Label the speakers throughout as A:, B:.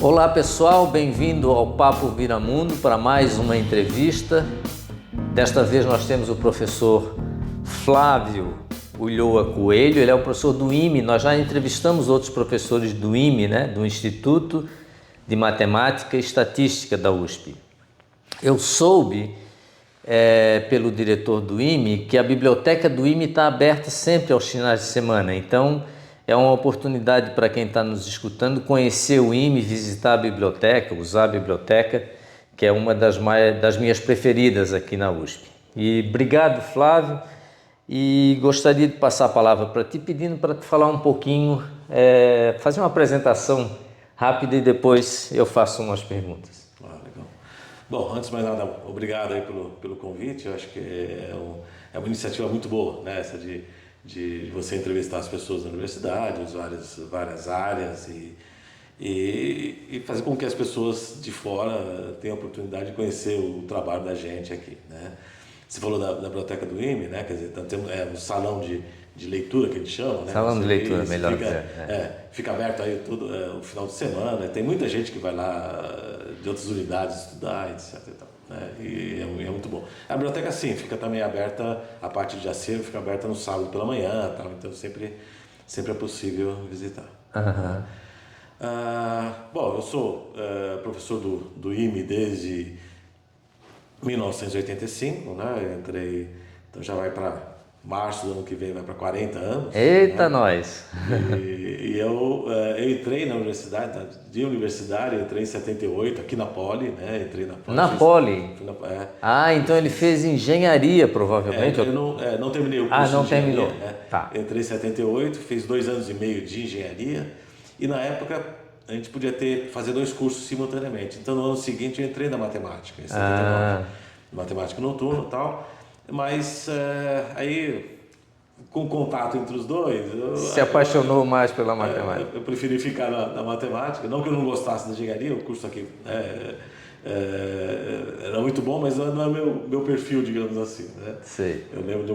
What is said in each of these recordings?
A: Olá pessoal, bem-vindo ao Papo Viramundo para mais uma entrevista. Desta vez nós temos o professor Flávio Ulloa Coelho, ele é o professor do IME. Nós já entrevistamos outros professores do IME, do Instituto de Matemática e Estatística da USP. Eu soube pelo diretor do IME que a biblioteca do IME está aberta sempre aos finais de semana, então é uma oportunidade para quem está nos escutando conhecer o IME, visitar a biblioteca, usar a biblioteca, que é uma das minhas preferidas aqui na USP. E obrigado, Flávio, e gostaria de passar a palavra para ti, pedindo para te falar um pouquinho, fazer uma apresentação rápida e depois eu faço umas perguntas.
B: Legal. Bom, antes de mais nada, obrigado aí pelo convite. Eu acho que é uma iniciativa muito boa, né? Essa de você entrevistar as pessoas da universidade, várias áreas e fazer com que as pessoas de fora tenham a oportunidade de conhecer o trabalho da gente aqui, né? Você falou da biblioteca do IME, né? Quer dizer, temos um salão de leitura que a gente chama, né?
A: Salão de leitura, melhor dizer.
B: Fica aberto aí todo o final de semana. Tem muita gente que vai lá de outras unidades estudar, etc. E tal, né? E é muito bom. A biblioteca, sim, fica também aberta, a parte de acervo fica aberta no sábado pela manhã, tal, então sempre é possível visitar.
A: Uhum.
B: Bom, eu sou professor do IME desde 1985, né? Eu entrei, então já vai para março do ano que vem, vai para 40 anos.
A: Eita,
B: né?
A: nós!
B: E eu entrei na universidade, de universidade, eu entrei em 78, aqui na Poli, né? Entrei na Poli.
A: Na Poli? Então ele fez engenharia, provavelmente.
B: Eu não terminei o curso
A: não
B: de engenharia.
A: terminou.
B: Né?
A: Tá.
B: Entrei em 78, fiz 2 anos e meio de engenharia e na época a gente podia fazer 2 cursos simultaneamente. Então no ano seguinte eu entrei na matemática, em 79. Matemática noturna e tal. Mas aí, com contato entre os dois...
A: Se apaixonou mais pela matemática.
B: Eu preferi ficar na matemática. Não que eu não gostasse da engenharia, o curso aqui era muito bom, mas não é meu perfil, digamos assim. Né?
A: Sei.
B: Eu lembro de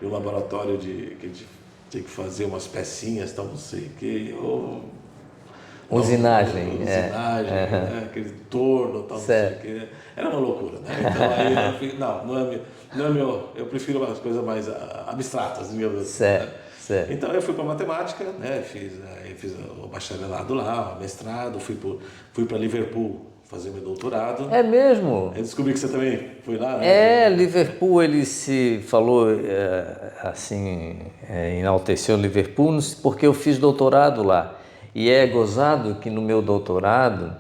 B: um laboratório que a gente tinha que fazer umas pecinhas, tal, não sei o que...
A: Usinagem.
B: Né? Aquele torno, tal,
A: certo.
B: não sei o que. Era uma loucura, né? Então aí eu fiz, não é meu, eu prefiro umas coisas mais abstratas, digamos assim.
A: Certo.
B: Então eu fui para matemática, né? Fiz o bacharelado lá, o mestrado, fui para Liverpool fazer meu doutorado.
A: É mesmo?
B: Eu descobri que você também foi lá, né?
A: Liverpool, ele se falou enalteceu Liverpool porque eu fiz doutorado lá. E é gozado que no meu doutorado,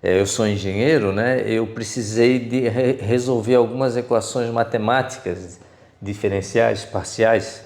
A: eu sou engenheiro, né? Eu precisei de resolver algumas equações matemáticas diferenciais, parciais,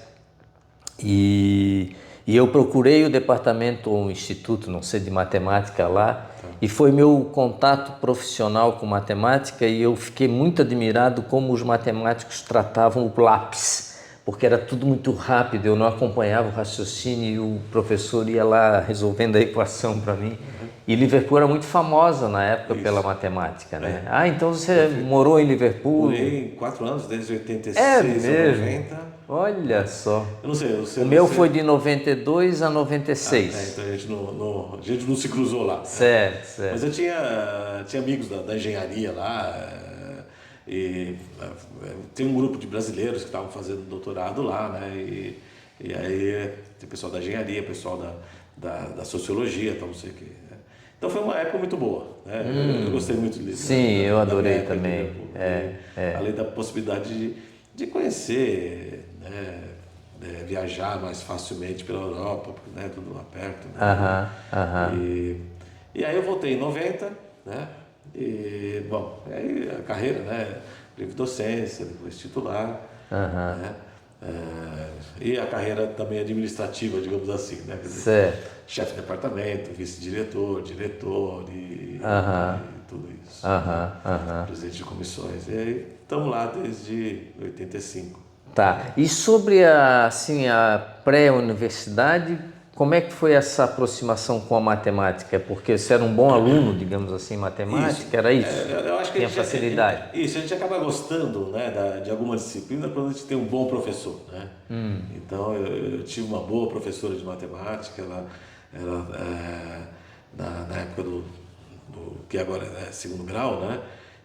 A: e eu procurei o departamento ou o instituto, não sei, de matemática lá, e foi meu contato profissional com matemática, e eu fiquei muito admirado como os matemáticos tratavam o lápis, porque era tudo muito rápido, eu não acompanhava o raciocínio e o professor ia lá resolvendo a equação para mim. E Liverpool era muito famosa na época pela matemática, né? Então você morou em Liverpool?
B: Morei 4 anos, desde 86
A: a
B: 90.
A: Olha só.
B: Eu não sei,
A: o meu foi de 92 a 96.
B: Então a gente não se cruzou lá.
A: Certo.
B: Mas eu tinha amigos da engenharia lá, e tem um grupo de brasileiros que estavam fazendo doutorado lá, né? E aí tem pessoal da engenharia, pessoal da sociologia, tal, não sei o que. Então foi uma época muito boa, né? Eu gostei muito disso.
A: Sim, eu adorei também.
B: Além da possibilidade de conhecer, né? Viajar mais facilmente pela Europa, né? Tudo lá perto. Né? E aí eu voltei em 90, né? E, bom, aí a carreira, né? Livre docência, depois titular, né? E a carreira também administrativa, digamos assim, né? Quer dizer, chefe de departamento, vice-diretor, diretor e tudo isso. Presidente de comissões. E aí estamos lá desde 85.
A: Tá. E sobre a pré-universidade, como é que foi essa aproximação com a matemática? Porque você era um bom aluno, digamos assim, em matemática, era isso?
B: Eu acho que
A: tinha facilidade.
B: A gente acaba gostando, né, de alguma disciplina quando a gente tem um bom professor, né? Então eu tive uma boa professora de matemática, ela na época que agora é segundo grau, né?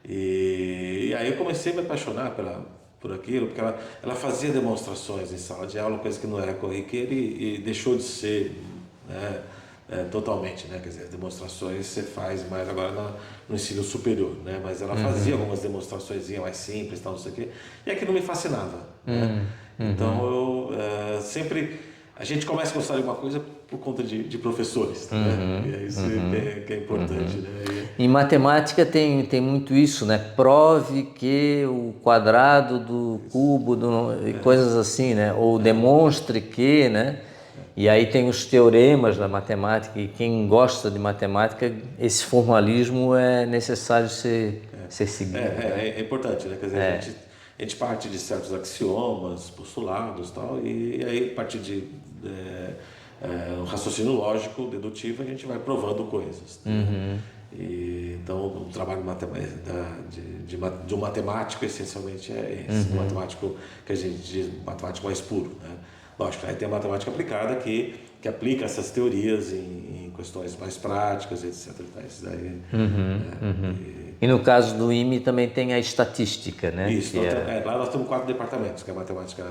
B: E aí eu comecei a me apaixonar por aquilo, porque ela fazia demonstrações em sala de aula, coisa que não era corriqueira e deixou de ser, né, totalmente, né? Quer dizer, demonstrações você faz mais agora no ensino superior, né? Mas ela fazia algumas demonstrações mais simples, tal, não sei o quê, e aquilo me fascinava, né? Então eu sempre... A gente começa a gostar de uma coisa por conta de professores, né? E é isso que é importante, né?
A: Em matemática tem muito isso, né? Prove que o quadrado do cubo e coisas assim, né? Ou demonstre que, né? E aí tem os teoremas da matemática, e quem gosta de matemática, esse formalismo é necessário ser seguido.
B: É importante, né? Quer dizer, a gente parte de certos axiomas, postulados e tal, e aí a partir de um raciocínio lógico, dedutivo, a gente vai provando coisas. Né? Então, o trabalho de um matemático, essencialmente, é esse. Um matemático que a gente diz matemático mais puro. Né? Lógico, aí tem a matemática aplicada que aplica essas teorias em questões mais práticas, etc. Isso daí,
A: E no caso do IME também tem a estatística, né?
B: Isso, lá nós temos 4 departamentos, que é a matemática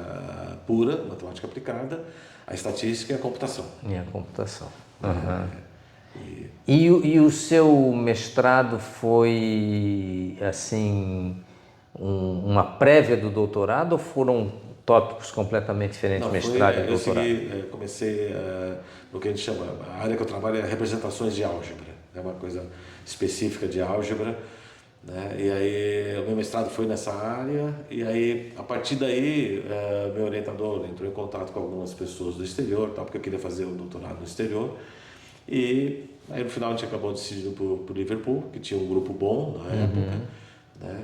B: pura, matemática aplicada, a estatística e a computação.
A: E a computação. E o seu mestrado foi, assim, uma prévia do doutorado ou foram tópicos completamente diferentes, mestrado e doutorado?
B: Eu comecei no que a gente chama, a área que eu trabalho é representações de álgebra, é uma coisa específica de álgebra, né? E aí o meu mestrado foi nessa área, e aí a partir daí meu orientador entrou em contato com algumas pessoas do exterior, porque eu queria fazer o doutorado no exterior, e aí no final a gente acabou decidindo por Liverpool, que tinha um grupo bom na época, né?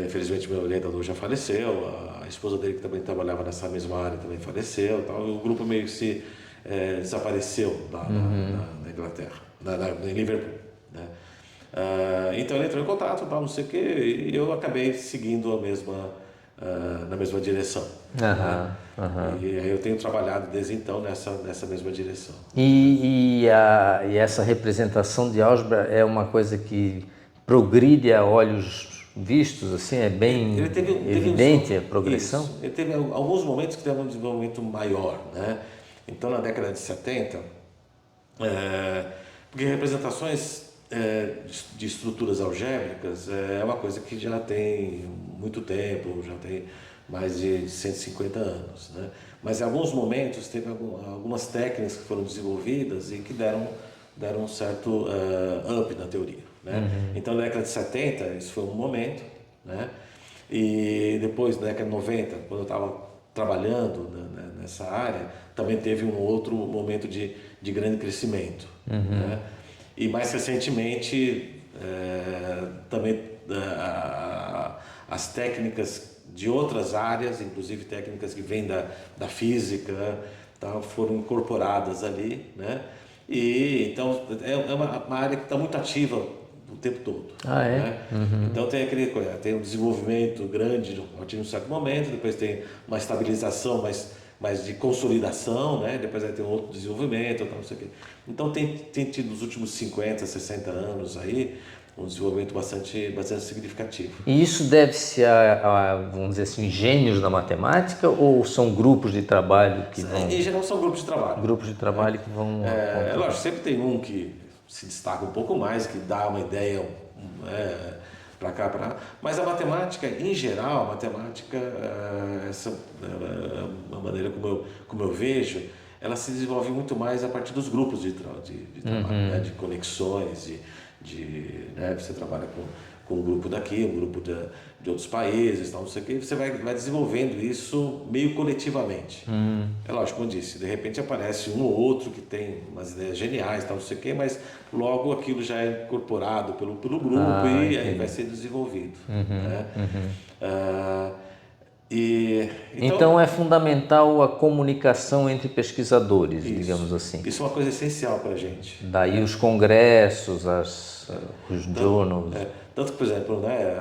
B: Infelizmente meu orientador já faleceu, a esposa dele que também trabalhava nessa mesma área também faleceu, tal, e o grupo meio que se desapareceu na Inglaterra, em Liverpool, né? Então ele entrou em contato, tal, não sei o quê, e eu acabei seguindo na mesma direção. E aí eu tenho trabalhado desde então nessa mesma direção.
A: E essa representação de álgebra é uma coisa que progride a olhos vistos, assim, é bem evidente a progressão?
B: Isso. Ele teve alguns momentos que teve um desenvolvimento maior, né? Então na década de 70, porque representações de estruturas algébricas é uma coisa que já tem muito tempo, já tem mais de 150 anos, né? Mas em alguns momentos teve algumas técnicas que foram desenvolvidas e que deram um certo up na teoria, né? Então na década de 70 isso foi um momento, né? E depois na década de 90, quando eu estava trabalhando nessa área, também teve um outro momento de grande crescimento, né? E mais recentemente também as técnicas de outras áreas, inclusive técnicas que vêm da física, tal, foram incorporadas ali, né? E então é uma área que está muito ativa o tempo todo. Né? Então tem um desenvolvimento grande a partir de um certo momento, depois tem uma estabilização mais de consolidação, né? Depois aí tem outro desenvolvimento, não sei o quê. Então tem tido nos últimos 50, 60 anos aí um desenvolvimento bastante significativo.
A: E isso deve-se vamos dizer assim, gênios da matemática ou são grupos de trabalho que vão...
B: Em geral são grupos de trabalho.
A: Grupos de trabalho que vão...
B: lógico, sempre tem um que se destaca um pouco mais, que dá uma ideia para cá, para lá. Mas a matemática, em geral, a maneira como eu vejo, ela se desenvolve muito mais a partir dos grupos de trabalho, né? De conexões, né? Você trabalha com um grupo daqui, um grupo de outros países, tal, não sei o que, você vai desenvolvendo isso meio coletivamente. É lógico, como eu disse, de repente aparece um ou outro que tem umas ideias geniais, tal, não sei o que, mas logo aquilo já é incorporado pelo grupo e aí vai ser desenvolvido. Né?
A: Então é fundamental a comunicação entre pesquisadores, digamos assim.
B: Isso é uma coisa essencial para a gente.
A: Daí os congressos, os journals.
B: Tanto que, por exemplo, né,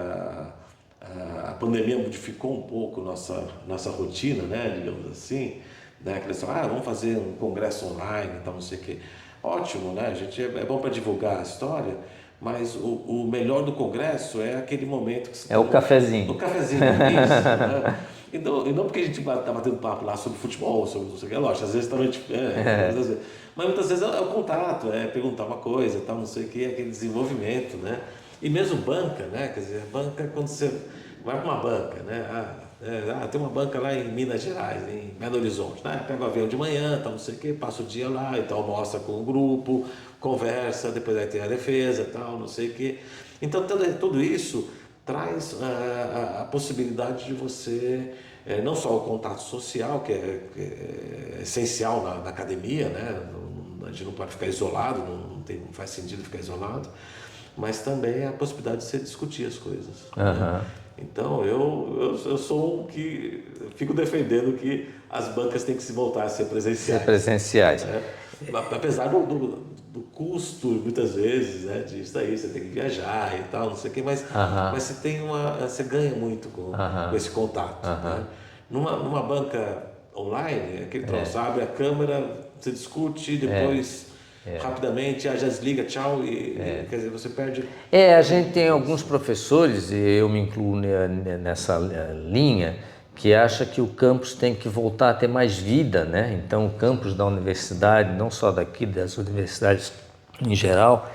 B: a pandemia modificou um pouco nossa rotina, né, digamos assim, né, que eles falam, vamos fazer um congresso online, tal, não sei o quê. Ótimo, né, a gente é bom para divulgar a história, Mas o melhor do congresso é aquele momento que você...
A: É o cafezinho.
B: O cafezinho, isso. Né? E não porque a gente está batendo papo lá sobre futebol, sobre não sei o que, lógico, às vezes também... Mas muitas vezes é o contato, é perguntar uma coisa, tal, não sei o que, aquele desenvolvimento, né? E mesmo banca, né? Quer dizer, banca, quando você vai para uma banca, né? Tem uma banca lá em Minas Gerais, em Belo Horizonte, né? Pega o avião de manhã, tal, não sei o que, passa o dia lá, então almoça com o grupo, conversa, depois aí tem a defesa, tal, não sei o que. Então tudo isso traz a possibilidade de você, não só o contato social, que é essencial na academia, né? A gente não pode ficar isolado, não faz sentido ficar isolado, mas também a possibilidade de você discutir as coisas. Né? Então eu sou um que fico defendendo que as bancas têm que se voltar a ser presenciais.
A: Ser presenciais.
B: Né? Apesar do custo, muitas vezes, né, disso daí, você tem que viajar e tal, não sei o quê, mas você ganha muito com esse contato. Né? Numa banca online, aquele troço, abre a câmera, você discute, depois rapidamente, já desliga, tchau, quer dizer, você perde...
A: A gente tem alguns professores, e eu me incluo nessa linha, que acha que o campus tem que voltar a ter mais vida, né? Então, o campus da universidade, não só daqui, das universidades em geral,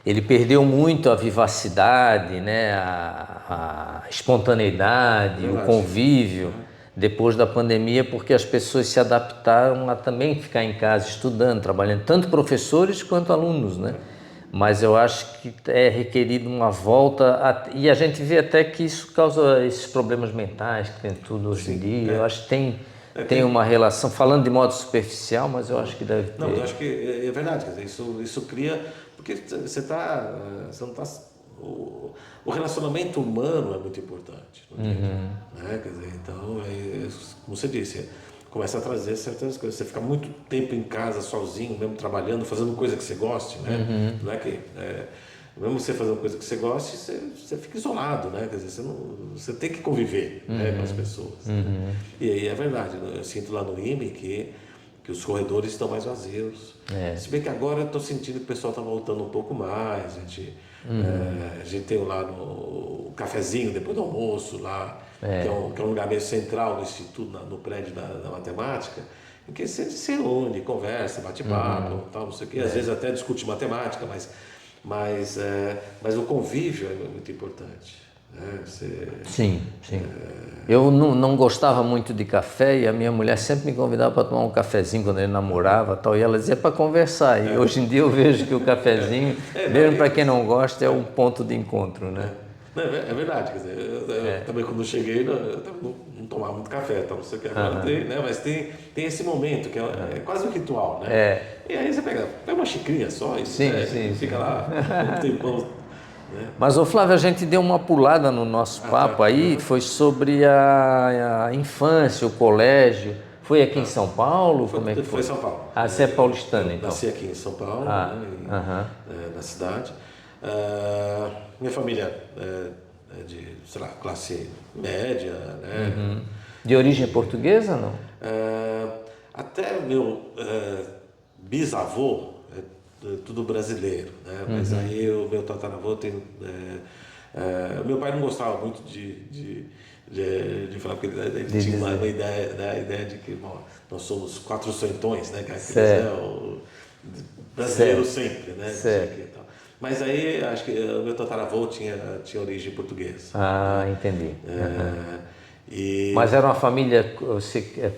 A: ele perdeu muito a vivacidade, né? a espontaneidade, o convívio depois da pandemia, porque as pessoas se adaptaram a também ficar em casa estudando, trabalhando, tanto professores quanto alunos, né? Mas eu acho que é requerido uma volta, e a gente vê até que isso causa esses problemas mentais que tem tudo hoje em dia. Eu acho que tem uma relação, falando de modo superficial, mas eu acho que deve ter.
B: Não, eu acho que é verdade, quer dizer, isso cria, porque você não está... O relacionamento humano é muito importante, né? Quer dizer, então, como você disse, começa a trazer certas coisas. Você fica muito tempo em casa sozinho, mesmo trabalhando, fazendo coisa que você goste, né? Não é que mesmo você fazendo coisa que você goste, você fica isolado, né? Quer dizer, você tem que conviver, né, com as pessoas. Né? E aí é verdade, eu sinto lá no IME que os corredores estão mais vazios. Se bem que agora eu estou sentindo que o pessoal está voltando um pouco mais. A gente tem lá o cafezinho depois do almoço, lá, que é um lugar meio central no instituto, no prédio da matemática, em que você se reúne, conversa, bate papo, tal, não sei o quê. Às vezes até discute matemática, mas o convívio é muito importante. Né?
A: Sim. Eu não gostava muito de café e a minha mulher sempre me convidava para tomar um cafezinho quando ele namorava tal, e ela dizia para conversar. E hoje em dia eu vejo que o cafezinho, mesmo para quem não gosta, é um ponto de encontro, né?
B: É verdade, quer dizer, eu também quando cheguei eu não tomava muito café, então não sei o que agora tem, né? Mas tem esse momento que é quase um ritual, né? E aí você pega uma xicrinha só e fica lá um tempão. Né?
A: Mas, ô Flávio, a gente deu uma pulada no nosso papo aí, foi sobre a infância, o colégio. Foi aqui em São Paulo? Como é que foi?
B: Foi em São Paulo.
A: Você é paulistano, então?
B: Nasci aqui em São Paulo, na cidade. Minha família é de, sei lá, classe média, né?
A: De origem portuguesa, não?
B: Até meu bisavô tudo brasileiro, né? Mas aí o meu tataravô tem... meu pai não gostava muito de falar, porque ele tinha uma ideia, né? A ideia de que, bom, nós somos quatro centões, né? O brasileiro sempre, né? Mas aí acho que o meu tataravô tinha origem portuguesa.
A: Entendi. Mas era uma família, você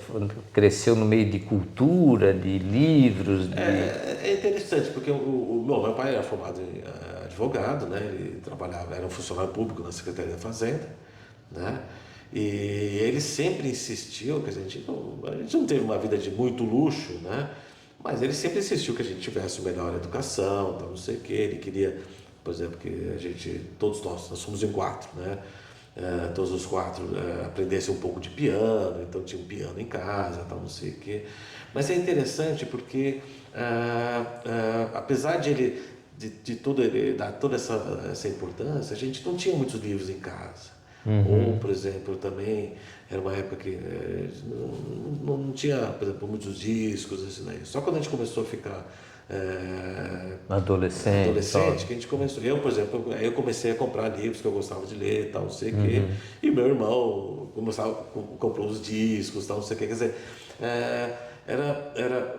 A: cresceu no meio de cultura, de livros?
B: É interessante, porque meu pai era formado em advogado, né? Ele trabalhava, era um funcionário público na Secretaria da Fazenda, né? E ele sempre insistiu, que a gente não teve uma vida de muito luxo, né? Mas ele sempre insistiu que a gente tivesse melhor educação, tal, não sei o quê. Ele queria, por exemplo, que a gente, todos nós somos em 4, né? Todos os 4 aprendessem um pouco de piano, então tinha um piano em casa, tal, não sei o quê. Mas é interessante porque, apesar de ele dar toda essa importância, a gente não tinha muitos livros em casa. Ou, por exemplo, também era uma época que não tinha, por exemplo, muitos discos, assim, né? Só quando a gente começou a ficar
A: adolescente,
B: que a gente começou. Eu, por exemplo, eu comecei a comprar livros que eu gostava de ler, tal, não sei o quê. E meu irmão comprou os discos, tal, não sei o quê. Quer dizer, era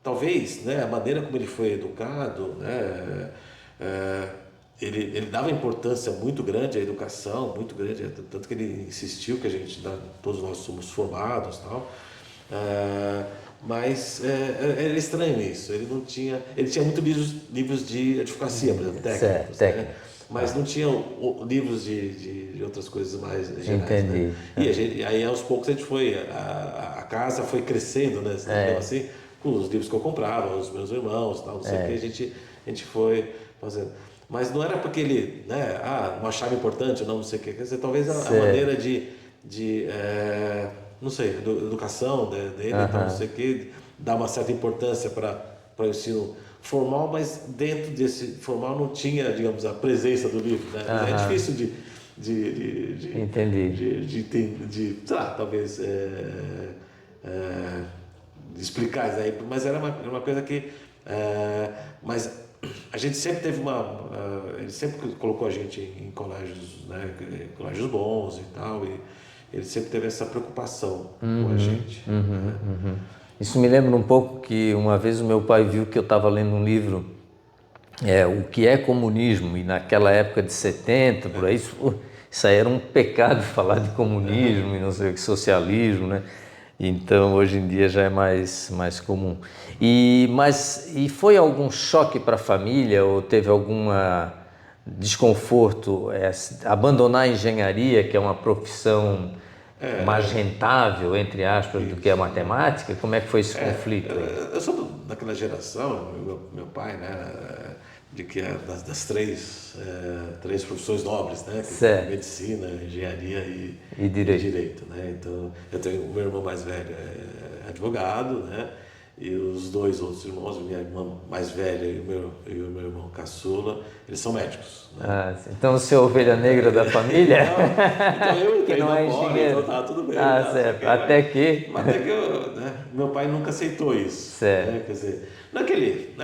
B: talvez, né, a maneira como ele foi educado, né, ele dava importância muito grande à educação, muito grande, tanto que ele insistiu que todos nós somos formados, tal. Mas era estranho isso. Ele tinha muitos livros de advocacia, por exemplo, técnicos, né? Mas não tinha livros de outras coisas mais gerais.
A: Entendi.
B: Né? E aí aos poucos a casa foi crescendo, né? Então, assim, com os livros que eu comprava, os meus irmãos, tal, não sei o que, a gente foi fazendo. Mas não era porque ele, né, não achava importante, não sei o que. Quer dizer, talvez a maneira não sei, educação dele, então não sei o que, dá uma certa importância para o ensino formal, mas dentro desse formal não tinha, digamos, a presença do livro, né? É difícil de sei lá, talvez de explicar isso aí, mas era uma coisa que mas a gente sempre teve ele sempre colocou a gente em colégios, né, colégios bons e tal, e ele sempre teve essa preocupação com a gente.
A: Isso me lembra um pouco que uma vez o meu pai viu que eu estava lendo um livro, O que é Comunismo, e naquela época de 70, por aí, isso aí era um pecado falar de comunismo e não sei o que, socialismo, né? Então hoje em dia já é mais comum. E foi algum choque para a família ou teve alguma desconforto abandonar a engenharia, que é uma profissão mais rentável, entre aspas, do que a matemática? Como é que foi esse conflito aí?
B: Eu sou daquela geração, meu pai, né, de que das três profissões nobres, né, que é medicina, engenharia e direito, né? Então, eu tenho o meu irmão mais velho é advogado, né? E os dois outros irmãos, minha irmã mais velha e o meu irmão caçula, eles são médicos. Né?
A: Então você é a ovelha negra da família?
B: Então eu entrei
A: não
B: na Poli, então tá tudo bem.
A: Certo. Até que
B: meu pai nunca aceitou isso.
A: Certo.
B: Né? Quer dizer, não é que ele...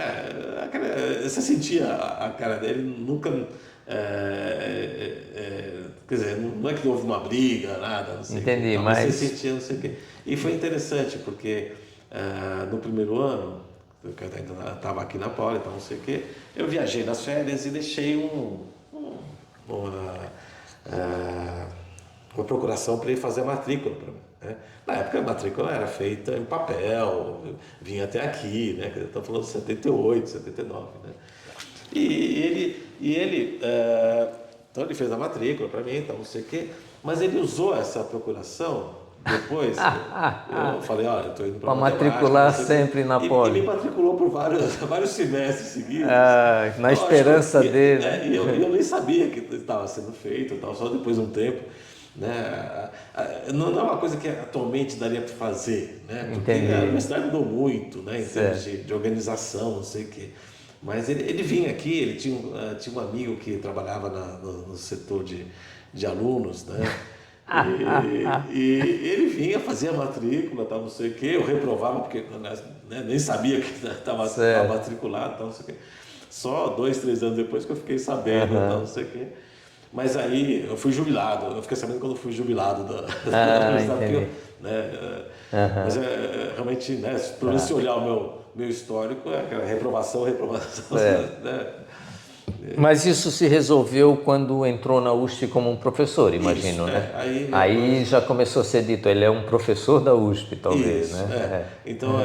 B: você sentia a cara dele, nunca... quer dizer, não é que houve uma briga, nada, não sei.
A: Entendi, mas
B: você sentia não sei o quê. E foi interessante, porque no primeiro ano, eu ainda estava aqui na Poli, então não sei o quê, eu viajei nas férias e deixei uma procuração para ele fazer a matrícula para mim. Né? Na época a matrícula era feita em papel, vinha até aqui, né? Estamos falando de 78, 79, né? Então ele fez a matrícula para mim, então não sei o quê, mas ele usou essa procuração depois. Eu falei, olha, eu estou indo para
A: matricular sempre na Poli.
B: E me matriculou por vários semestres seguidos.
A: Na esperança dele.
B: E eu nem sabia que estava sendo feito, só depois de um tempo. Né? Não é uma coisa que atualmente daria para fazer, né? Porque a universidade mudou muito, né? Em termos de organização, não sei o quê. Mas ele vinha aqui, ele tinha um amigo que trabalhava no setor de alunos, né? E ele vinha, fazia matrícula, tal, não sei o quê. Eu reprovava porque nem sabia que estava matriculado, tal, não sei o quê. Só 2, 3 anos depois que eu fiquei sabendo, tal, não sei o quê. Mas aí eu fui jubilado, eu fiquei sabendo quando eu fui jubilado da universidade. Mas realmente, né, se olhar o meu histórico, é aquela reprovação. Né?
A: Mas isso se resolveu quando entrou na USP como um professor, imagino, né? Aí já começou a ser dito, ele é um professor da USP, talvez, né?
B: Então,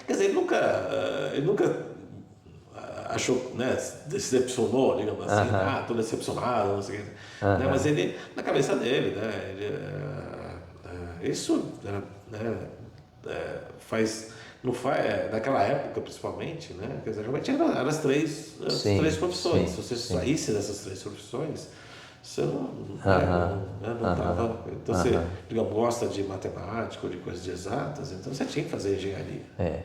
B: quer dizer, ele nunca achou, né, decepcionou, digamos assim, estou decepcionado, não sei o que. Né? Mas ele, na cabeça dele, né, isso naquela época principalmente, né, quer dizer, realmente eram as três profissões. Se você saísse dessas 3 profissões, você não estava. Então você, digamos, gosta de matemática ou de coisas de exatas, então você tinha que fazer engenharia. Né?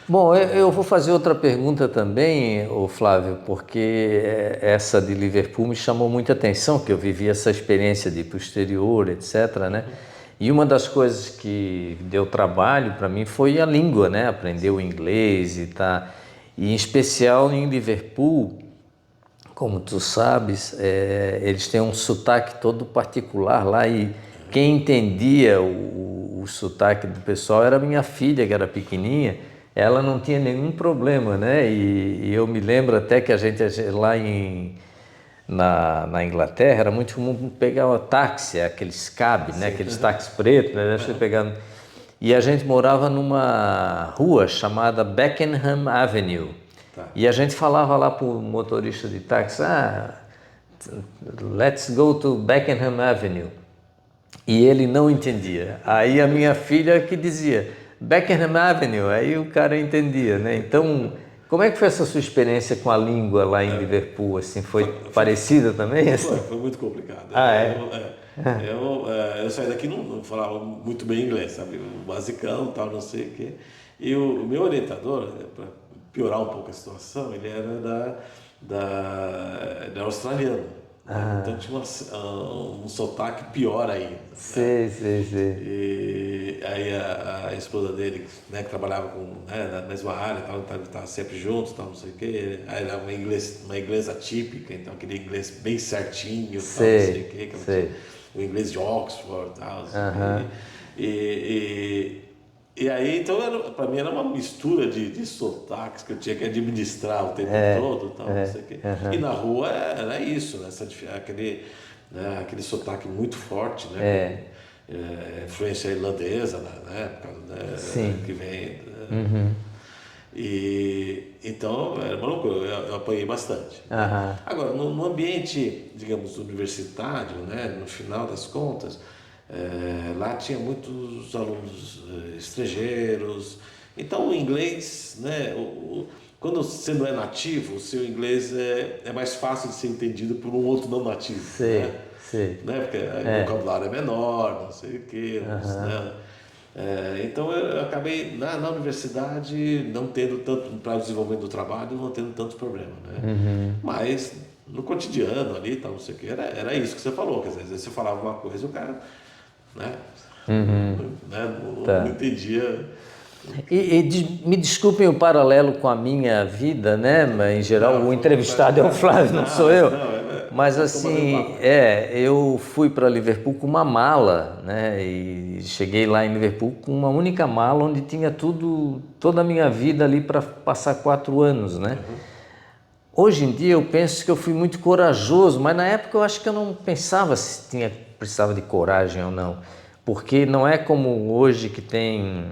A: Bom, eu vou fazer outra pergunta também, Flávio, porque essa de Liverpool me chamou muita atenção, que eu vivi essa experiência de ir para o exterior, etc., né? E uma das coisas que deu trabalho para mim foi a língua, né? Aprender o inglês e tal. E em especial em Liverpool, como tu sabes, eles têm um sotaque todo particular lá e quem entendia o sotaque do pessoal era minha filha, que era pequenininha. Ela não tinha nenhum problema, né? E eu me lembro até que a gente lá na Inglaterra era muito comum pegar o táxi, aqueles cab, né? Aqueles táxis pretos, né? Você pegando. E a gente morava numa rua chamada Beckenham Avenue.
B: Tá.
A: E a gente falava lá para o motorista de táxi, let's go to Beckenham Avenue. E ele não entendia. Aí a minha filha que dizia, Beckenham Avenue, aí o cara entendia, né? Então, como é que foi essa sua experiência com a língua lá em Liverpool? Assim, foi parecida também?
B: Foi muito complicado. Eu saí daqui não falava muito bem inglês, sabe? O basicão, tal, não sei o quê. E o meu orientador, para piorar um pouco a situação, ele era da australiano. Então tinha um sotaque pior ainda.
A: Sei.
B: E aí a esposa dele, né, que trabalhava na mesma área, estava sempre junto, tal, não sei o quê. Aí era uma inglesa típica, então aquele inglês bem certinho, tal, não sei o quê. O inglês de Oxford, tal, e aí, então, para mim era uma mistura de sotaques que eu tinha que administrar o tempo todo, tal, não sei o quê. E na rua era isso, né? Aquele sotaque muito forte, né? Influência irlandesa na época, né? Que vem. E então era uma loucura, eu apanhei bastante. Agora, no ambiente, digamos, universitário, né? No final das contas, lá tinha muitos alunos estrangeiros, então o inglês, né, quando você não é nativo, o seu inglês é mais fácil de ser entendido por um outro não nativo, né? Porque o vocabulário é menor, não sei o quê, né? Então eu acabei na universidade não tendo tanto, para o desenvolvimento do trabalho, não tendo tantos problemas, né? Mas no cotidiano ali, tal, não sei o quê, era isso que você falou, quer dizer, às vezes você falava uma coisa e o cara, né? Não entendia.
A: Me desculpem o paralelo com a minha vida, né? Mas, em geral, o entrevistado é o Flávio, não sou eu. Mas assim, eu fui para Liverpool com uma mala, né? E cheguei lá em Liverpool com uma única mala onde tinha toda a minha vida ali para passar 4 anos, né? Hoje em dia eu penso que eu fui muito corajoso, mas na época eu acho que eu não pensava se precisava de coragem ou não. Porque não é como hoje que tem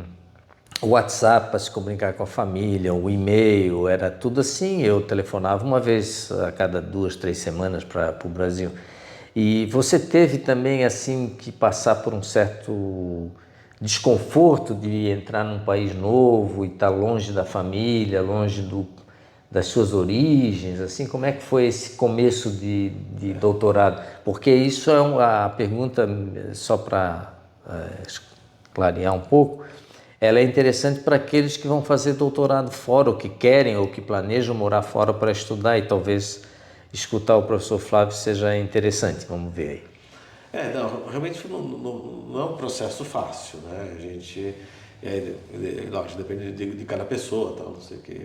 A: o WhatsApp para se comunicar com a família, o e-mail, era tudo assim. Eu telefonava uma vez a cada 2, 3 semanas para o Brasil. E você teve também assim que passar por um certo desconforto de entrar num país novo e estar longe da família, longe das suas origens, assim, como é que foi esse começo de doutorado? Porque isso é a pergunta, só para clarear um pouco, ela é interessante para aqueles que vão fazer doutorado fora, ou que querem, ou que planejam morar fora para estudar, e talvez escutar o professor Flávio seja interessante. Vamos ver aí.
B: Realmente não é um processo fácil, né? A gente, lógico, depende de cada pessoa, tal, não sei o quê.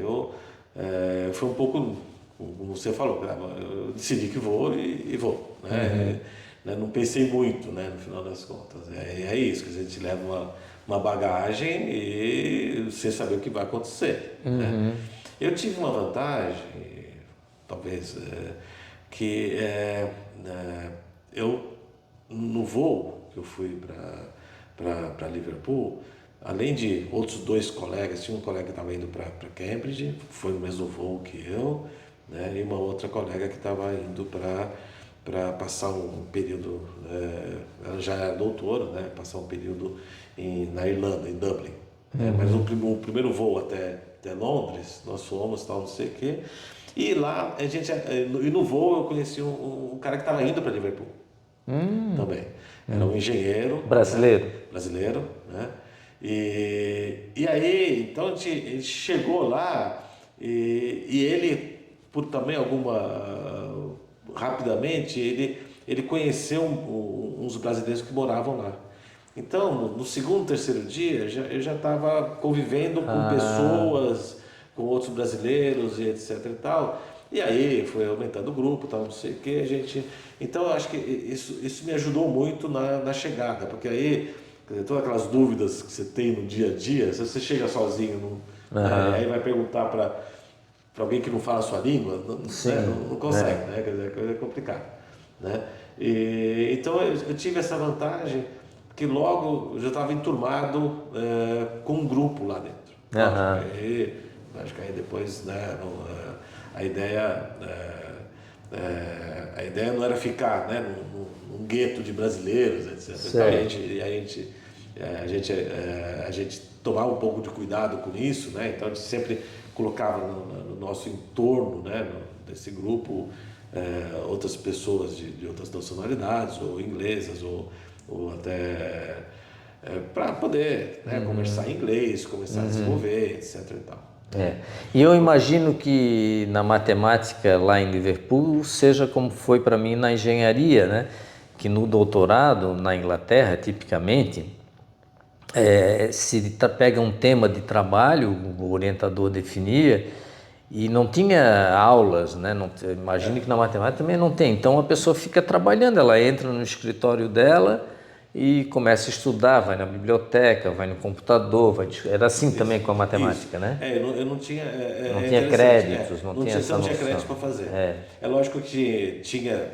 B: Foi um pouco, como você falou, eu decidi que vou e vou, né? Não pensei muito, né, no final das contas. É isso, que a gente leva uma bagagem e sem saber o que vai acontecer, né? Eu tive uma vantagem, talvez, que eu, no voo que eu fui para Liverpool, além de outros 2 colegas, tinha um colega que estava indo para Cambridge, foi no mesmo voo que eu, né, e uma outra colega que estava indo para passar um período, ela já era doutora, né, passar um período na Irlanda, em Dublin. Mas o primeiro voo até Londres, nós fomos, tal, não sei o quê, e lá e no voo eu conheci um cara que estava indo para Liverpool também. Era um engenheiro brasileiro, né? E aí, então a gente chegou lá e ele, por também rapidamente, ele conheceu uns brasileiros que moravam lá. Então, no segundo, terceiro dia, eu já estava convivendo com pessoas, com outros brasileiros e etc e tal. E aí foi aumentando o grupo, tal, não sei o que, a gente... Então eu acho que isso me ajudou muito na chegada, porque aí todas aquelas dúvidas que você tem no dia a dia, se você chega sozinho, né, aí vai perguntar para alguém que não fala a sua língua, não consegue, né? Quer dizer, a coisa é complicada, né? Então eu tive essa vantagem que logo eu já estava enturmado com um grupo lá dentro. Acho que aí depois, né, a ideia não era ficar, né, num gueto de brasileiros, etc. Então a gente tomava um pouco de cuidado com isso, né? Então a gente sempre colocava no nosso entorno, né, desse grupo, outras pessoas de outras nacionalidades, ou inglesas, ou até para poder, né, conversar em inglês, começar a desenvolver, etc. e tal.
A: E eu imagino que na matemática lá em Liverpool seja como foi para mim na engenharia, né? Que no doutorado na Inglaterra, tipicamente, se pega um tema de trabalho, o orientador definia, e não tinha aulas, né? Não, imagino que na matemática também não tem. Então a pessoa fica trabalhando, ela entra no escritório dela e começa a estudar, vai na biblioteca, vai no computador, era assim também com a matemática, né?
B: Eu não tinha...
A: não tinha créditos, não tinha essa noção.
B: Não tinha crédito para fazer. É lógico que tinha,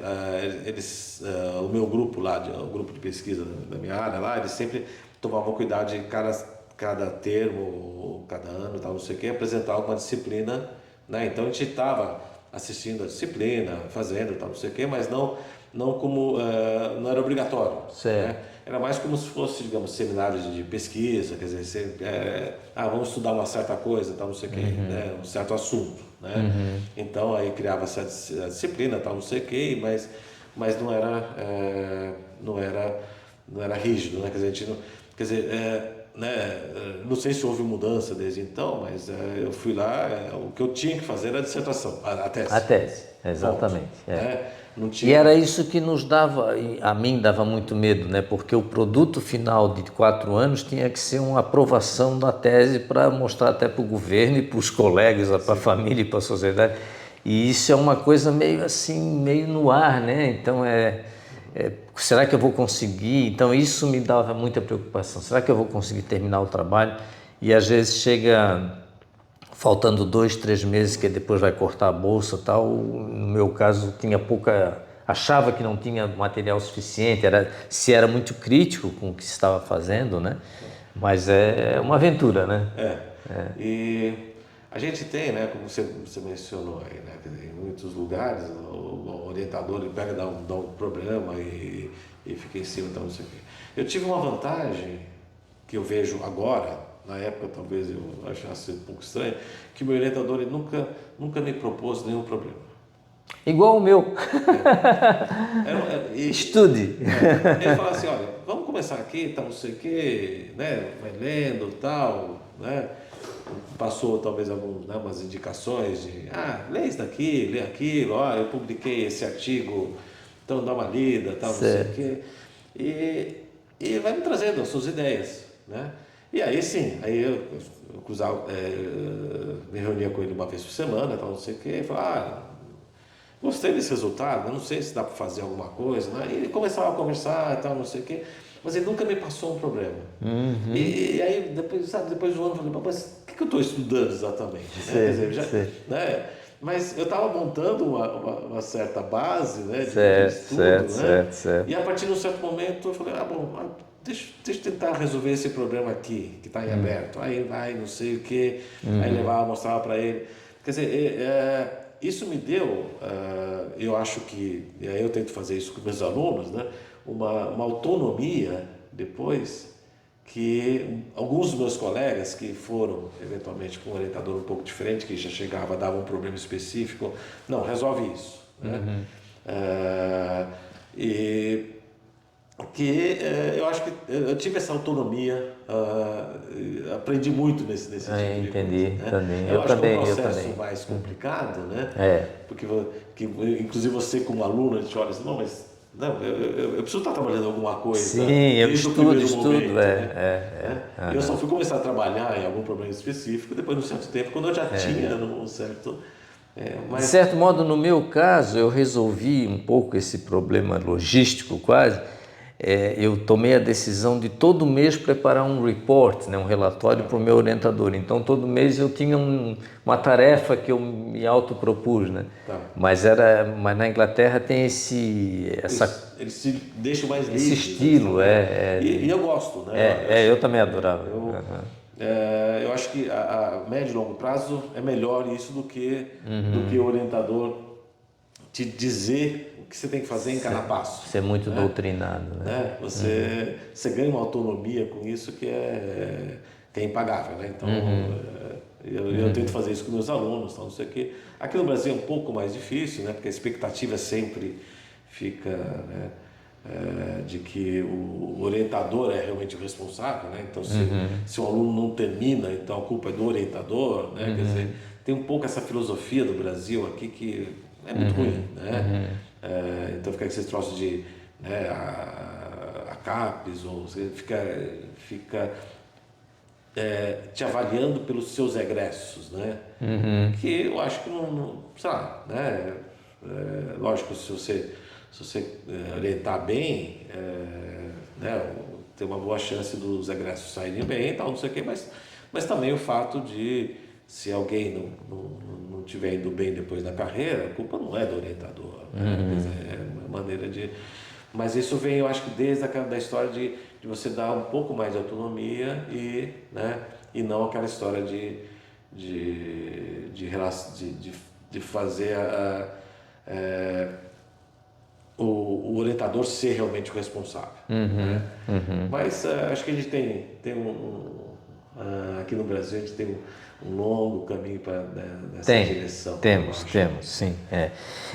B: o meu grupo lá, o grupo de pesquisa da minha área lá, eles sempre tomavam cuidado de cada termo, cada ano, tal, não sei o que, apresentar alguma disciplina, né? Então a gente estava assistindo a disciplina, fazendo, tal, não sei o que, mas não como, não era obrigatório, né? Era mais como se fosse, digamos, seminários de pesquisa, quer dizer, vamos estudar uma certa coisa, tal, não sei o que, né? Um certo assunto, né? Então aí criava essa disciplina, tal, não sei o que, mas não era rígido, né? Quer dizer, a gente não, quer dizer, né? Não sei se houve mudança desde então, mas eu fui lá, o que eu tinha que fazer era a dissertação, a tese.
A: A tese, exatamente.
B: Ponto, né? Não tinha...
A: E era isso que nos dava, a mim dava muito medo, né? Porque o produto final de 4 anos tinha que ser uma aprovação da tese para mostrar até para o governo e para os colegas, para a família e para a sociedade. E isso é uma coisa meio assim, meio no ar, né? Então será que eu vou conseguir? Então isso me dava muita preocupação. Será que eu vou conseguir terminar o trabalho? E às vezes chega faltando 2, 3 meses que depois vai cortar a bolsa e tal. No meu caso tinha achava que não tinha material suficiente, se era muito crítico com o que se estava fazendo, né? Mas é uma aventura, né?
B: E a gente tem, né, como você mencionou aí, né, em muitos lugares o orientador ele pega, dá um problema e fica em cima, então não sei o quê. Eu tive uma vantagem que eu vejo agora. Na época talvez eu achasse um pouco estranho, que meu orientador ele nunca me propôs nenhum problema.
A: Igual o meu. Estude.
B: Ele falava assim, olha, vamos começar aqui, tal, não sei o quê, né? Vai lendo, tal, né? Passou talvez umas indicações de, lê isso daqui, lê aquilo, eu publiquei esse artigo, então dá uma lida, tal, não sei o quê. E vai me trazendo as suas ideias, né? E aí sim, aí eu me reunia com ele uma vez por semana, tal, não sei o quê, e falava, gostei desse resultado, eu não sei se dá para fazer alguma coisa, né? E ele começava a conversar, tal, não sei o quê, mas ele nunca me passou um problema. E aí, depois do ano, eu falei, mas o que eu estou estudando exatamente? Quer dizer, né? Mas eu estava montando uma certa base, né, de estudo, né? E a partir de um certo momento eu falei, deixa eu tentar resolver esse problema aqui, que está em aberto. Aí vai, não sei o quê, aí levava, mostrava para ele. Quer dizer, isso me deu, eu acho que, e aí eu tento fazer isso com meus alunos, né, uma autonomia depois, que alguns dos meus colegas que foram eventualmente com um orientador um pouco diferente, que já chegava, dava um problema específico, não, resolve isso, né? Eu acho que eu tive essa autonomia, aprendi muito nesse tipo de coisa, né? Eu acho que é um processo mais complicado, né? Porque inclusive você como aluno, a gente olha assim, não, mas não, eu preciso estar trabalhando alguma coisa.
A: Sim, eu estudo,
B: momento,
A: né?
B: Eu só fui começar a trabalhar em algum problema específico depois de um certo tempo, quando eu já tinha um certo...
A: De certo modo, no meu caso, eu resolvi um pouco esse problema logístico quase. Eu tomei a decisão de todo mês preparar um report, né, um relatório para o meu orientador. Então, todo mês eu tinha uma tarefa que eu me autopropus, né?
B: Tá.
A: Mas na Inglaterra tem
B: eles se deixam mais livres.
A: Esse estilo,
B: E eu gosto, né?
A: Eu também adorava.
B: Eu acho que a médio e longo prazo é melhor isso do que o orientador te dizer o que você tem que fazer em cada passo.
A: Ser muito doutrinado, né?
B: Você ganha uma autonomia com isso que é impagável, né? Então, eu tento fazer isso com meus alunos, não sei o quê. Aqui no Brasil é um pouco mais difícil, né? Porque a expectativa sempre fica, né? De que o orientador é realmente o responsável, né? Então, se o aluno não termina, então a culpa é do orientador, né? Quer dizer, tem um pouco essa filosofia do Brasil aqui que é muito ruim, né? Então fica esses troços de, né, a CAPES, ou você fica te avaliando pelos seus egressos, né? Que eu acho que não sei lá, né? Lógico, se você orientar bem, né, tem uma boa chance dos egressos saírem bem e tal, não sei o quê, mas também o fato de, se alguém não estiver indo bem depois da carreira, a culpa não é do orientador, né? Quer dizer, é uma maneira de... Mas isso vem, eu acho que desde da história de você dar um pouco mais de autonomia né, e não aquela história de fazer o orientador ser realmente o responsável. Né? Mas acho que a gente tem aqui no Brasil, a gente tem um longo caminho nessa direção.
A: Temos, sim.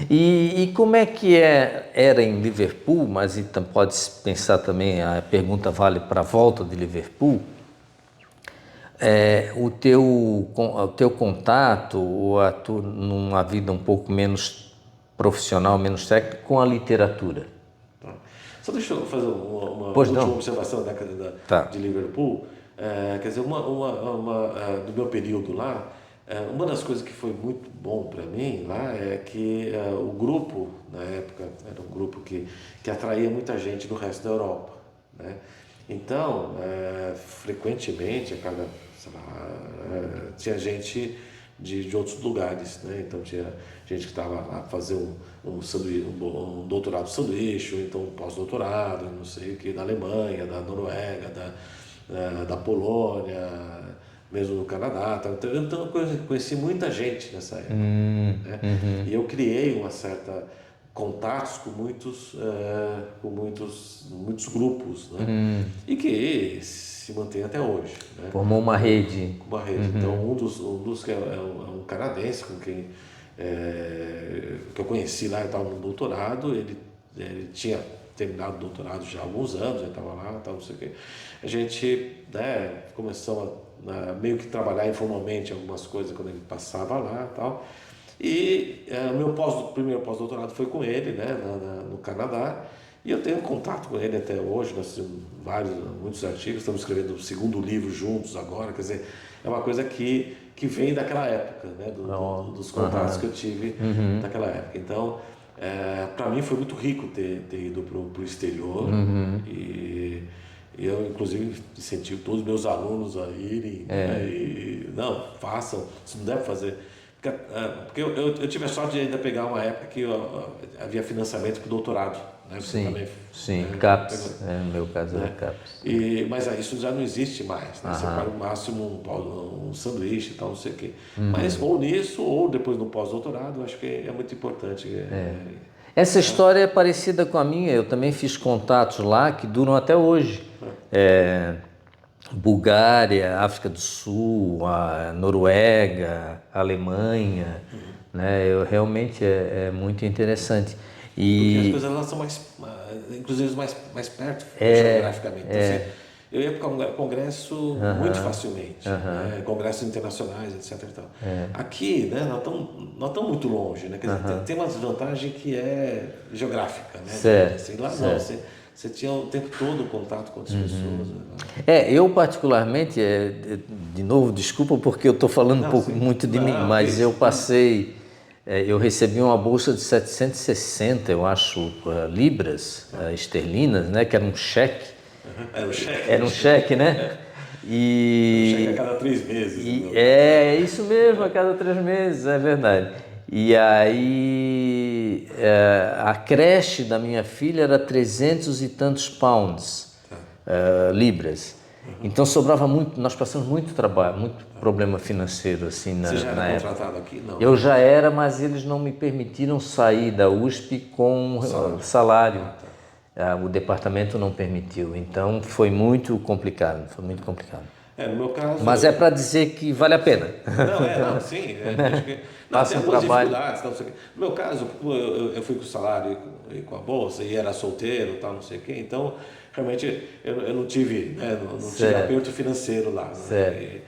A: E como é que era em Liverpool, mas então pode-se pensar também, a pergunta vale para a volta de Liverpool, o teu contato, ou numa vida um pouco menos profissional, menos técnica, com a literatura?
B: Tá. Só deixa eu fazer uma última observação de Liverpool. Quer dizer, do meu período lá, uma das coisas que foi muito bom para mim lá é que o grupo, na época, era um grupo que atraía muita gente do resto da Europa, né? Então, frequentemente, tinha gente de outros lugares, né? Então tinha gente que estava a fazer um doutorado sanduíche, ou então um pós-doutorado, não sei o que, da Alemanha, da Noruega, da Polônia, mesmo no Canadá. Então eu conheci muita gente nessa época. Né? E eu criei uma certa contatos com muitos grupos, né? E que se mantém até hoje. Né?
A: Formou uma rede.
B: Então um dos que é um canadense com quem que eu conheci lá, eu estava no doutorado, ele tinha terminado o doutorado já há alguns anos, ele estava lá, não sei o quê. A gente, né, começamos a meio que trabalhar informalmente algumas coisas quando ele passava lá e tal. E o meu primeiro pós-doutorado foi com ele, né, no Canadá, e eu tenho contato com ele até hoje. Nós temos muitos artigos, estamos escrevendo o segundo livro juntos agora, quer dizer, é uma coisa que vem daquela época, né, dos contatos que eu tive naquela época. Então, para mim foi muito rico ter ido para o exterior, e eu, inclusive, incentivo todos os meus alunos a irem, né, e não, façam, se não deve fazer. Porque eu tive a sorte de ainda pegar uma época que havia financiamento para o doutorado. Né?
A: Sim, CAPES, no meu caso era CAPES.
B: Mas isso já não existe mais, né? Você paga o máximo um sanduíche e tal, não sei o quê. Mas ou nisso, ou depois no pós-doutorado, acho que é muito importante.
A: Essa história é parecida com a minha, eu também fiz contatos lá que duram até hoje. Bulgária, África do Sul, a Noruega, a Alemanha, né? Realmente é muito interessante.
B: Porque as coisas lá são inclusive mais perto geograficamente. Então, eu ia para o congresso muito facilmente, né? Congressos internacionais, etc. E tal. Aqui, né, nós estamos muito longe, né? Quer dizer, tem uma desvantagem que é geográfica, né?
A: Certo,
B: Assim, lá
A: certo.
B: não, você tinha o tempo todo contato com outras pessoas. Né?
A: Eu particularmente, de novo, desculpa porque eu estou falando
B: Não,
A: um pouco
B: sim.
A: muito de mim,
B: Não,
A: mas
B: que
A: eu
B: isso.
A: passei, eu recebi uma bolsa de 760, eu acho, libras esterlinas, né, que era um cheque.
B: Era um cheque.
A: Era um cheque, né?
B: Era um cheque a cada 3 meses.
A: É isso mesmo, a cada 3 meses, é verdade. E aí, a creche da minha filha era 300 e tantos pounds, libras. Então sobrava muito, nós passamos muito trabalho, muito problema financeiro assim
B: Você já
A: na
B: era
A: época.
B: contratado aqui? Não.
A: Eu já era, mas eles não me permitiram sair da USP com salário. O departamento não permitiu, então foi muito complicado,
B: No meu caso...
A: Mas é para dizer que vale a pena.
B: Não, sim. Acho que,
A: Passa
B: tem
A: um
B: algumas
A: trabalho.
B: dificuldades. Tal, não sei o quê. No meu caso, eu fui com o salário e com a bolsa e era solteiro, tal, não sei o quê. Então, realmente, eu não tive, né, não tive aperto financeiro lá. Né?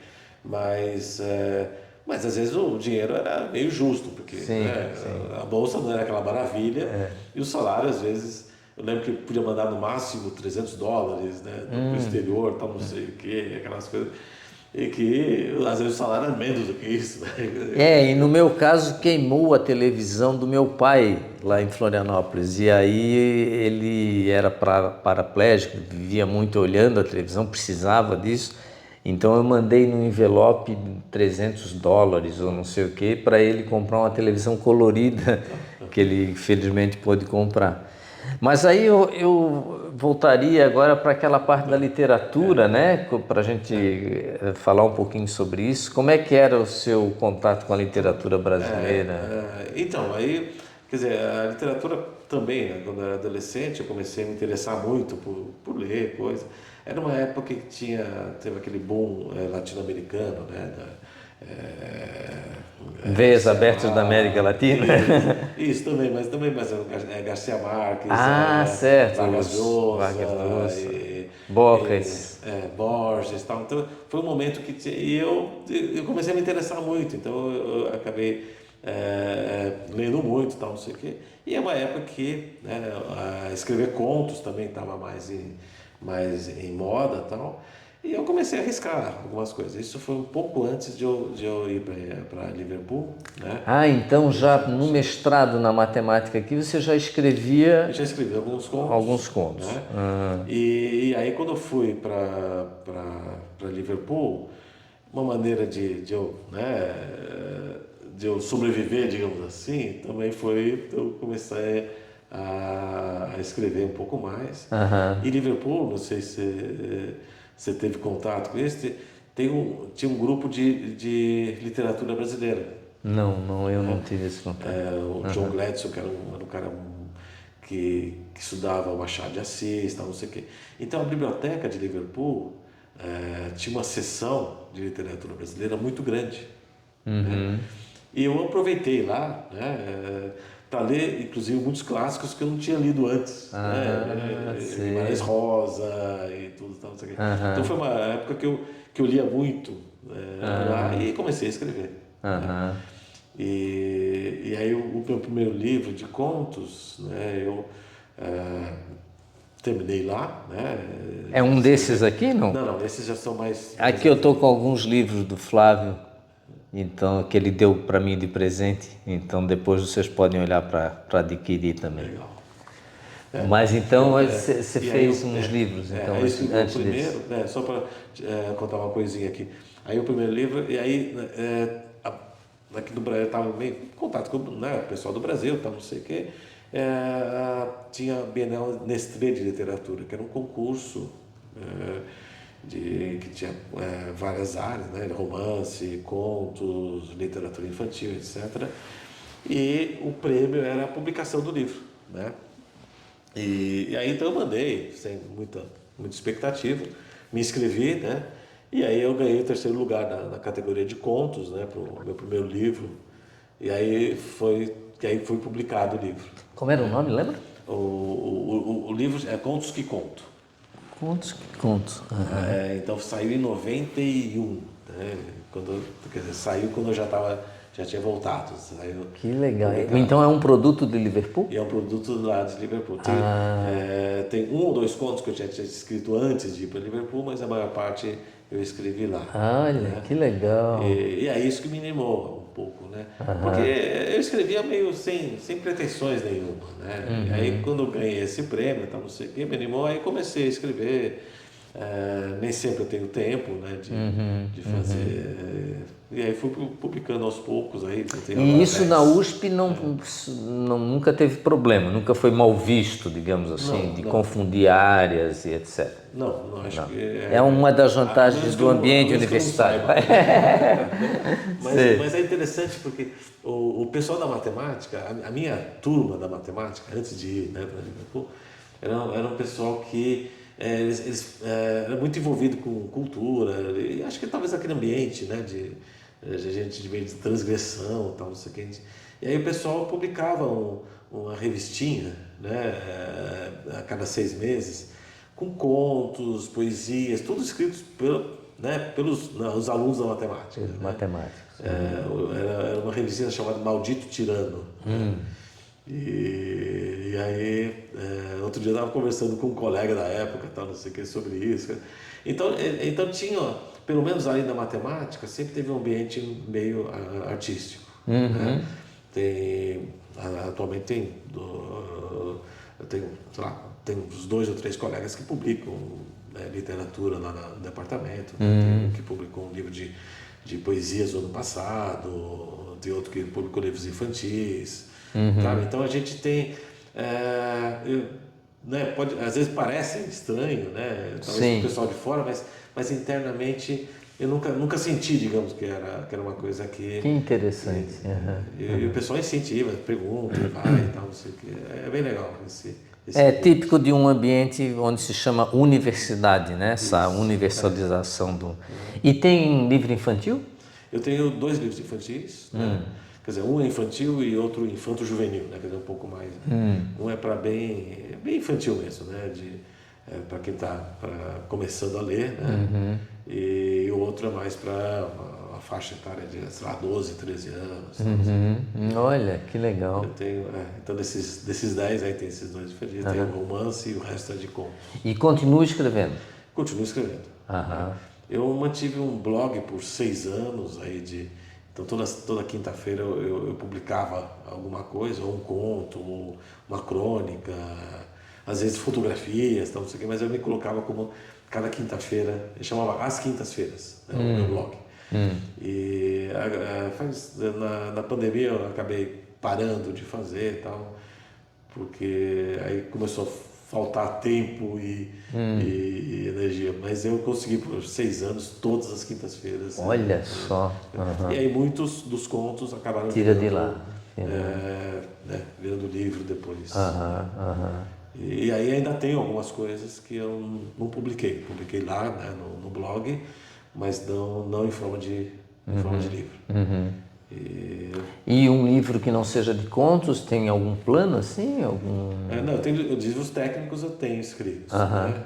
B: Mas às vezes o dinheiro era meio justo, porque né, a bolsa não era aquela maravilha e o salário, às vezes... Eu lembro que podia mandar no máximo $300, né, para o exterior, tal, não sei o quê, aquelas coisas. E que às vezes o salário era menos do que isso. Né?
A: E no meu caso queimou a televisão do meu pai lá em Florianópolis. E aí ele era paraplégico, vivia muito olhando a televisão, precisava disso. Então eu mandei no envelope $300 ou não sei o que para ele comprar uma televisão colorida que ele felizmente pôde comprar. Mas aí eu voltaria agora para aquela parte da literatura, né? Para a gente falar um pouquinho sobre isso. Como é que era o seu contato com a literatura brasileira?
B: Então, aí, quer dizer, a literatura também, né? Quando eu era adolescente, eu comecei a me interessar muito por ler coisas. Era uma época que teve aquele boom latino-americano, né?
A: Veias abertas da América Latina?
B: Isso também, mas Garcia Marques,
A: certo.
B: Vargas Llosa,
A: Borges.
B: Borges, tal. Então foi um momento que eu comecei a me interessar muito, então eu acabei lendo muito, tal, não sei o quê. E é uma época que escrever contos também estava mais em moda, tal. E eu comecei a arriscar algumas coisas. Isso foi um pouco antes de eu ir para Liverpool, né?
A: Então já no mestrado na matemática aqui você já escrevia...
B: Eu já escrevi alguns contos.
A: Alguns contos.
B: Né? E aí quando eu fui para Liverpool, uma maneira de eu sobreviver, digamos assim, também foi eu comecei a escrever um pouco mais. E Liverpool, não sei se você teve contato com isso, tinha um grupo de literatura brasileira.
A: Não, eu não tive esse contato.
B: O John Gladstone, que era um cara que estudava o Machado de Assis, tal, não sei o quê. Então a biblioteca de Liverpool tinha uma seção de literatura brasileira muito grande. Né? E eu aproveitei lá, né, para ler, inclusive, muitos clássicos que eu não tinha lido antes. Guimarães Rosa e tudo, tal, não sei o quê. Então foi uma época que eu lia muito lá e comecei a escrever. Né? E aí o meu primeiro livro de contos, né, eu terminei lá. Né,
A: é um desses aqui, não?
B: Não, esses já são mais...
A: Aqui eu estou com alguns livros do Flávio, então, que ele deu para mim de presente, então depois vocês podem olhar para adquirir também.
B: Legal.
A: Mas então você fez uns livros, então,
B: antes o primeiro, só para contar uma coisinha aqui. Aí o primeiro livro, e aí aqui do Brasil, eu estava meio em contato com o pessoal do Brasil, tal, não sei o quê, tinha a Bienal Nestlé de Literatura, que era um concurso que tinha várias áreas, né? Romance, contos, literatura infantil, etc. E o prêmio era a publicação do livro, né? E aí então eu mandei, sem muita expectativa, me inscrevi, né? E aí eu ganhei o 3º lugar na categoria de contos, né? Para o meu primeiro livro. E aí foi publicado o livro.
A: Como era o nome, lembra?
B: O livro é Contos que Conto.
A: Contos que contos.
B: Então saiu em 91, né? Quer dizer, saiu quando eu já tinha voltado. Saiu
A: Que legal.
B: publicado.
A: Então é um produto de Liverpool?
B: E é um produto lá de Liverpool. Tem 1 ou 2 contos que eu já tinha escrito antes de ir para Liverpool, mas a maior parte eu escrevi lá.
A: Olha,
B: né?
A: que legal.
B: E é isso que me animou um pouco, né? Porque eu escrevia meio sem pretensões nenhuma, né? E aí quando eu ganhei esse prêmio, tá, não sei o que, me animou, aí comecei a escrever. Nem sempre eu tenho tempo, né, de fazer. E aí fui publicando aos poucos aí.
A: E isso na USP nunca teve problema, nunca foi mal visto, digamos assim, de confundir áreas e etc.
B: Não, acho que
A: é uma das vantagens do ambiente universitário.
B: Mas é interessante porque o pessoal da matemática, a minha turma da matemática, antes de ir, né, para Liverpool, era um pessoal que eles eram muito envolvidos com cultura, e acho que talvez aquele ambiente, né, de gente de meio de transgressão, tal, não sei o que. E aí o pessoal publicava uma revistinha, né, a cada 6 meses, com contos, poesias, tudo escritos pelos os alunos da matemática.
A: Os matemáticos.
B: Era uma revistinha chamada Maldito Tirano. Né? E aí, outro dia eu estava conversando com um colega da época, tal, não sei o que, sobre isso. Então tinha, pelo menos ali na matemática, sempre teve um ambiente meio artístico. Né? Atualmente tem uns 2 ou 3 colegas que publicam literatura lá no departamento. Tem um que publicou um livro de poesias no ano passado, tem outro que publicou livros infantis. Sabe? Então a gente tem... né, às vezes parece estranho, né? Talvez o pessoal de fora, mas internamente eu nunca senti, digamos, que era uma coisa que...
A: Que interessante.
B: E o pessoal incentiva, pergunta, vai e tal, não sei o que. É bem legal esse
A: típico de um ambiente onde se chama universidade, né? Essa universalização do... E tem livro infantil?
B: Eu tenho 2 livros infantis, né? Quer dizer, um é infantil e outro infanto-juvenil, né? Quer dizer, um pouco mais... Um é para bem infantil mesmo, né? Para quem está começando a ler, né? E o outro é mais para a faixa etária de, sei lá, 12, 13 anos.
A: Olha, que legal.
B: Eu tenho, então desses 10 aí tem esses 2 diferentes, tem o romance e o resto é de contos.
A: E continua escrevendo?
B: Continuo escrevendo. Né? Eu mantive um blog por 6 anos aí então toda quinta-feira eu publicava alguma coisa, ou um conto, ou uma crônica, às vezes fotografias, tal, não sei o quê, mas eu me colocava como cada quinta-feira, eu chamava As Quintas-Feiras, né, o meu blog. E na pandemia eu acabei parando de fazer e tal, porque aí começou a faltar tempo e energia, mas eu consegui por 6 anos, todas as quintas-feiras.
A: Olha só.
B: E aí muitos dos contos acabaram virando livro depois. E aí ainda tem algumas coisas que eu não publiquei. Publiquei lá, né, no blog, mas não em forma de livro.
A: E um livro que não seja de contos, tem algum plano assim?
B: Não, eu tenho livros técnicos, eu tenho escritos. Né,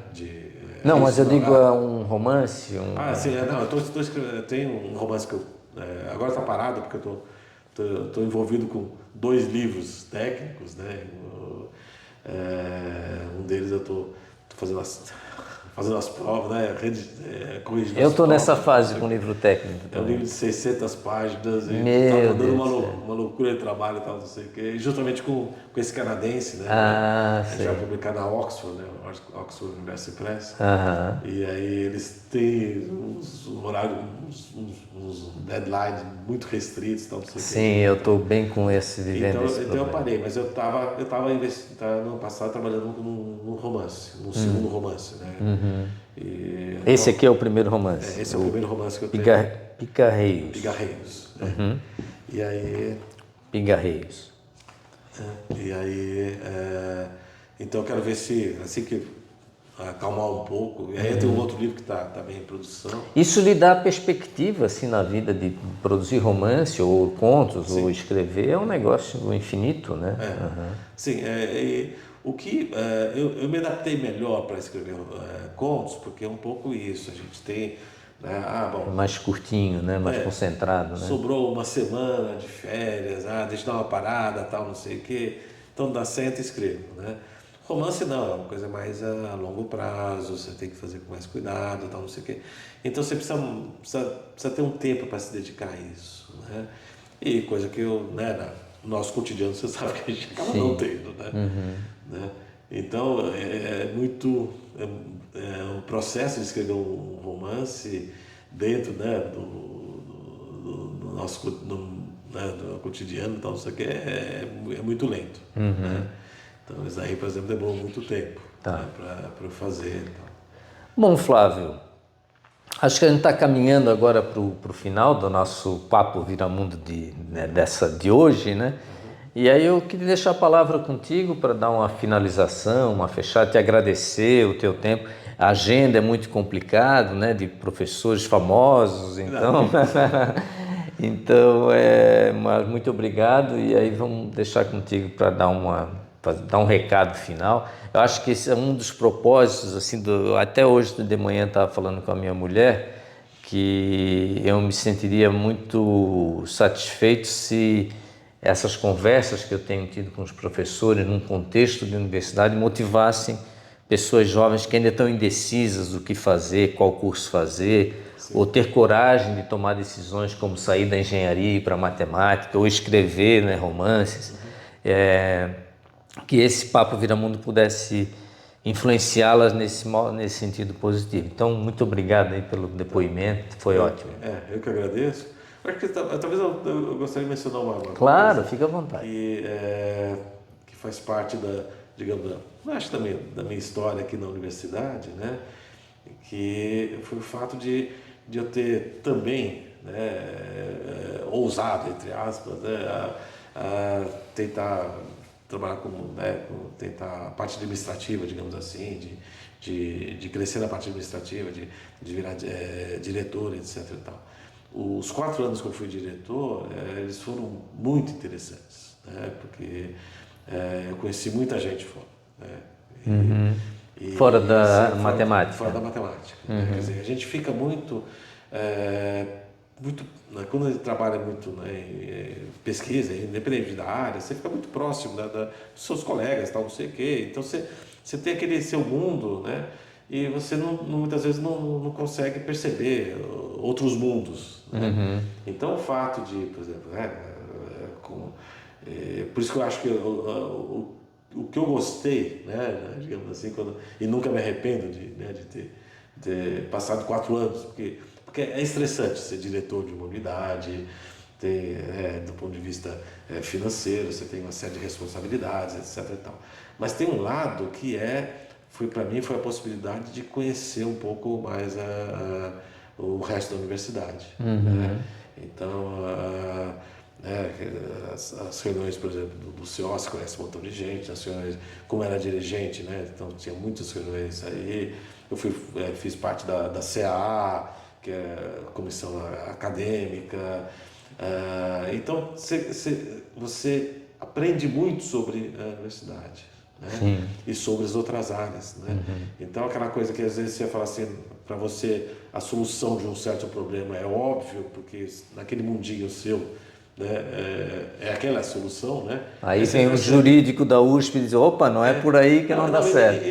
A: não, mas eu digo um romance.
B: Sim, não, eu tenho um romance que agora está parado porque eu estou envolvido com 2 livros técnicos, né? Um deles eu estou fazendo as provas, né? Corrigindo
A: eu estou nessa fase com livro técnico
B: também. É um livro de 600 páginas e
A: está
B: dando uma loucura de trabalho e tal, não sei o quê. Justamente com esse canadense, né? A gente vai publicar na Oxford, né? Oxford University Press. E aí eles têm uns horários, uns deadlines muito restritos, tal, não sei o quê.
A: Sim, eu estou bem com vivendo esse
B: Então eu parei, mas eu estava no ano passado trabalhando num romance, num segundo romance, né?
A: Esse aqui é o primeiro romance?
B: Esse é o primeiro romance que eu tenho.
A: Pigarreios.
B: Pigarreios. E aí...
A: Pigarreios.
B: E aí... Então eu quero ver se, assim que acalmar um pouco. E aí tem um outro livro que está também em produção.
A: Isso lhe dá perspectiva assim na vida de produzir romance ou contos ou escrever, é um negócio infinito, né?
B: Sim, o que eu me adaptei melhor para escrever contos, porque é um pouco isso, a gente tem, né,
A: mais curtinho, né? Mais concentrado, né?
B: Sobrou uma semana de férias, deixa eu dar uma parada, tal, não sei o quê, então dá certo e escrevo, né? Romance não, é uma coisa mais a longo prazo, você tem que fazer com mais cuidado, tal, não sei o quê. Então você precisa ter um tempo para se dedicar a isso, né? E coisa que no nosso cotidiano você sabe que a gente acaba não tendo, né? Então o processo de escrever um romance dentro, né, do nosso do cotidiano, então, não sei o que, é muito lento, né? Então isso aí, por exemplo, demorou muito tempo, né, para fazer. Então.
A: Bom, Flávio, acho que a gente está caminhando agora para o final do nosso Papo Viramundo de hoje, né? E aí eu queria deixar a palavra contigo para dar uma finalização, uma fechada, te agradecer o teu tempo. A agenda é muito complicado, né? De professores famosos, então... Então, mas muito obrigado, e aí vamos deixar contigo para dar um recado final. Eu acho que esse é um dos propósitos, assim, até hoje de manhã estava falando com a minha mulher, que eu me sentiria muito satisfeito se essas conversas que eu tenho tido com os professores num contexto de universidade motivassem pessoas jovens que ainda estão indecisas do que fazer, qual curso fazer, ou ter coragem de tomar decisões como sair da engenharia e ir para a matemática, ou escrever, né, romances. Que esse Papo Viramundo pudesse influenciá-las nesse sentido positivo. Então, muito obrigado aí pelo depoimento, foi ótimo.
B: Eu que agradeço. Acho que talvez eu gostaria de mencionar uma
A: claro,
B: coisa
A: fica à vontade.
B: Que faz parte acho também da minha história aqui na universidade, né? Que foi o fato de eu ter também, né, ousado, entre aspas, né, a tentar trabalhar tentar a parte administrativa, digamos assim, de crescer na parte administrativa, de virar diretor, etc. E tal. Os 4 anos que eu fui diretor, eles foram muito interessantes, né, porque eu conheci muita gente fora, né,
A: fora da matemática.
B: Fora da matemática. Né? Quer dizer, a gente fica muito, quando a gente trabalha muito, né, em pesquisa, independente da área, você fica muito próximo dos seus colegas, tal, não sei o quê. Então você tem aquele seu mundo, né? E você muitas vezes não consegue perceber outros mundos. Né? Então o fato de, por exemplo, por isso que eu acho que o que eu gostei, né, digamos assim, e nunca me arrependo de ter passado 4 anos, porque é estressante ser diretor de uma unidade, do ponto de vista financeiro, você tem uma série de responsabilidades, etc. E tal. Mas tem um lado que para mim, foi a possibilidade de conhecer um pouco mais o resto da universidade. Né? Então, as reuniões, por exemplo, do CIO, você conhece um montão de gente, as reuniões, como era dirigente, né? Então tinha muitas reuniões aí. Eu fiz parte da CAA, que é a comissão acadêmica. Então você aprende muito sobre a universidade. Né? E sobre as outras áreas. Né? Então aquela coisa que às vezes você fala assim, para você a solução de um certo problema é óbvio, porque naquele mundinho seu, né, aquela a solução, né?
A: Aí vem o jurídico da USP e diz, opa, não é por aí que não dá certo.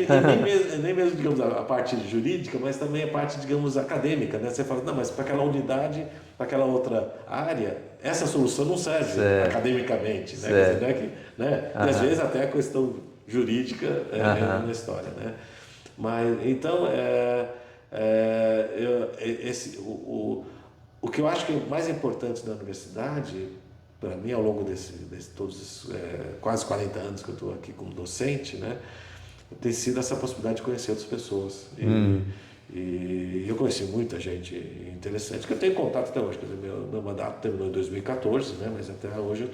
B: Nem mesmo, digamos, a parte jurídica, mas também a parte, digamos, acadêmica, né? Você fala, não, mas para aquela unidade, para aquela outra área, essa solução não serve academicamente, né? Quer dizer, né? E às vezes até a questão jurídica na história, né? Mas, então, o que eu acho que é o mais importante da universidade, para mim, ao longo todos esses quase 40 anos que eu estou aqui como docente, né, tem sido essa possibilidade de conhecer outras pessoas. E eu conheci muita gente interessante, que eu tenho contato até hoje. Quer dizer, meu mandato terminou em 2014, né, mas até hoje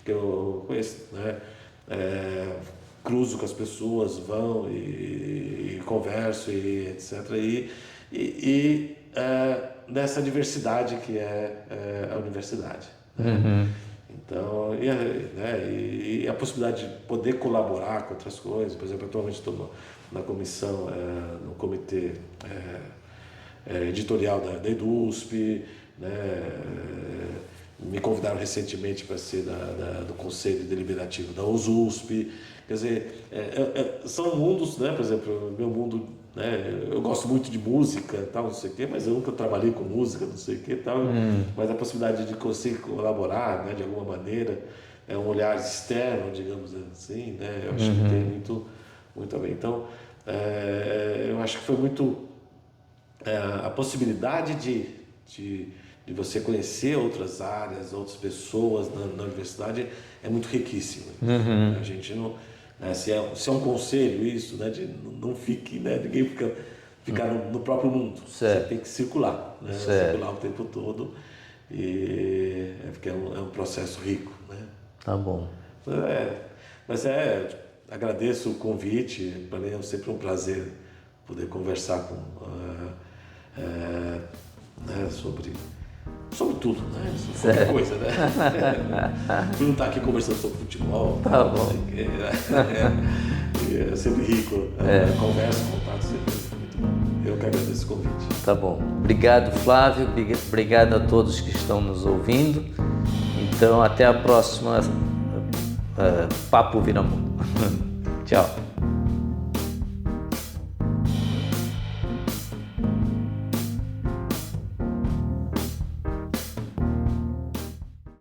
B: eu conheço. Né, cruzo com as pessoas, vão e converso e etc. E nessa diversidade que é a universidade.
A: Uhum.
B: Então, e a possibilidade de poder colaborar com outras coisas. Por exemplo, atualmente estou na comissão, no comitê editorial da EDUSP, né? Me convidaram recentemente para ser do Conselho Deliberativo da USUSP. Quer dizer, são mundos, né? Por exemplo, meu mundo, né? Eu gosto muito de música, tal, não sei o quê, mas eu nunca trabalhei com música, não sei o quê, tal. Mas a possibilidade de conseguir colaborar, né? De alguma maneira, um olhar externo, digamos assim, né? Eu acho que tem muito a ver. Então, eu acho que foi muito a possibilidade de você conhecer outras áreas, outras pessoas na universidade é muito riquíssimo. A gente não, né, se é um conselho isso, né, de não fique, né, ninguém ficar no próprio mundo.
A: Certo.
B: Você tem que circular, né, circular o tempo todo, porque é um processo rico, né.
A: Tá bom.
B: Mas agradeço o convite. Para mim é sempre um prazer poder conversar né, sobre tudo, né? Sobre qualquer coisa, né? Não estar aqui conversando sobre futebol.
A: Tá bom.
B: É sempre rico. A conversa, o contato sempre é muito bom. Eu que agradeço o convite.
A: Tá bom. Obrigado, Flávio. Obrigado a todos que estão nos ouvindo. Então, até a próxima Papo Viramundo. Tchau.